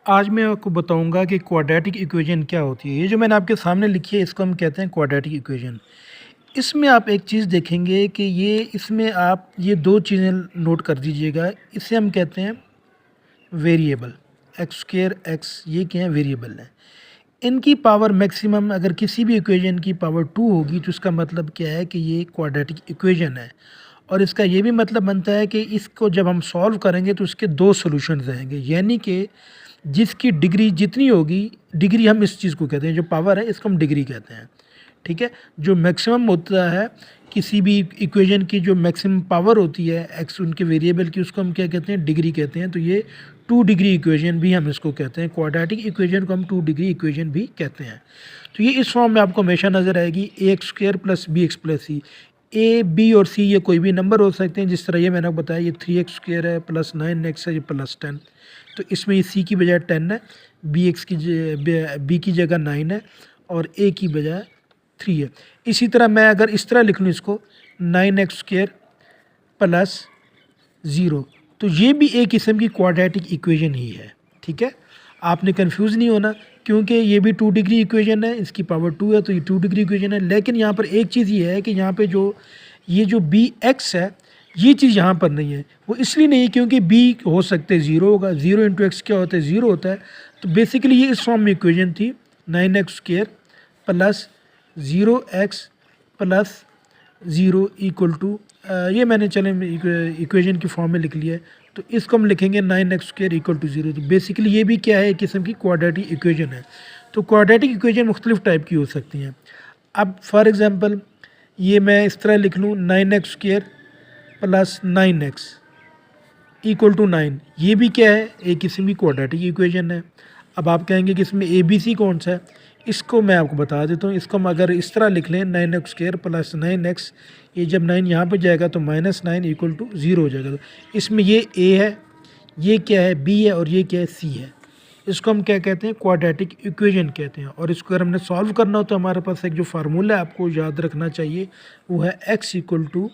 आज मैं आपको बताऊंगा कि क्वाड्रेटिक इक्वेशन क्या होती है। ये जो मैंने आपके सामने लिखी है इसको हम कहते हैं क्वाड्रेटिक इक्वेशन। इसमें आप एक चीज़ देखेंगे कि ये इसमें आप ये दो चीज़ें नोट कर दीजिएगा। इसे हम कहते हैं वेरिएबल, एक्स स्क्वायर एक्स, ये क्या है, वेरिएबल है। इनकी पावर मैक्सिमम अगर किसी भी इक्वेशन की पावर 2 होगी तो इसका मतलब क्या है कि ये क्वाड्रेटिक इक्वेशन है। और इसका ये भी मतलब बनता है कि इसको जब हम सॉल्व करेंगे तो इसके दो सॉल्यूशंस रहेंगे, यानी कि जिसकी डिग्री जितनी होगी, डिग्री हम इस चीज़ को कहते हैं, जो पावर है इसको हम डिग्री कहते हैं। ठीक है, जो मैक्सिमम होता है किसी भी इक्वेशन की, जो मैक्सिमम पावर होती है एक्स उनके वेरिएबल की, उसको हम क्या कहते हैं, डिग्री कहते हैं। तो ये 2 डिग्री इक्वेशन भी हम इसको कहते हैं। क्वाड्रेटिक इक्वेशन को हम 2 डिग्री इक्वेशन भी कहते हैं। तो ये इस फॉर्म में आपको हमेशा नज़र आएगी, a x square plus b x plus c. A b और सी ये कोई भी नंबर हो सकते हैं, जिस तरह ये मैंने आपको बताया, ये 3x स्क्वायर है प्लस 9x है, ये प्लस 10। तो इसमें ये सी की बजाय 10 है, बी की जगह 9 है और ए की बजाय 3 है। इसी तरह मैं अगर इस तरह लिख लूँ इसको, 9x स्क्वायर प्लस 0, तो ये भी एक किस्म की क्वाड्रेटिक इक्वेशन ही है। ठीक है, आपने कंफ्यूज नहीं होना, क्योंकि ये भी 2 डिग्री इक्वेशन है, इसकी पावर 2 है तो ये 2 डिग्री इक्वेशन है। लेकिन यहाँ पर एक चीज़ ये है कि यहाँ पे जो बी एक्स है, ये चीज़ यहाँ पर नहीं है। वो इसलिए नहीं क्योंकि बी हो सकते हैं 0 होगा, 0 इंटू एक्स क्या होता है, 0 होता है। तो बेसिकली ये इस फॉर्म में इक्वेशन थी, 9x square plus 0x plus 0 equal to, ये मैंने चले इक्वेशन की फॉर्म में लिख लिया है। तो इसको हम लिखेंगे 9x स्क्वायर इक्वल टू 0। तो बेसिकली ये भी क्या है, एक किस्म की क्वाड्रेटिक इक्वेशन है। तो क्वाड्रेटिक इक्वेशन मुख्तलिफ टाइप की हो सकती हैं। अब फॉर एग्ज़ाम्पल ये मैं इस तरह लिख लूँ, 9x square plus 9x equal to 9, ये भी क्या है, एक किस्म की क्वाड्रेटिक इक्वेशन है। अब आप कहेंगे कि इसमें ए बी सी कौन सा है, इसको मैं आपको बता देता हूँ। इसको हम अगर इस तरह लिख लें, 9x स्क्वायर प्लस 9x, ये जब 9 यहाँ पे जाएगा तो -9 इक्वल टू 0 हो जाएगा। तो इसमें ये a है, ये क्या है, b है, और ये क्या है, c है। इसको हम क्या कहते हैं, क्वाड्रेटिक इक्वेशन कहते हैं। और इसको अगर हमने सॉल्व करना हो तो हमारे पास एक जो फार्मूला आपको याद रखना चाहिए, वो है x इक्वल टू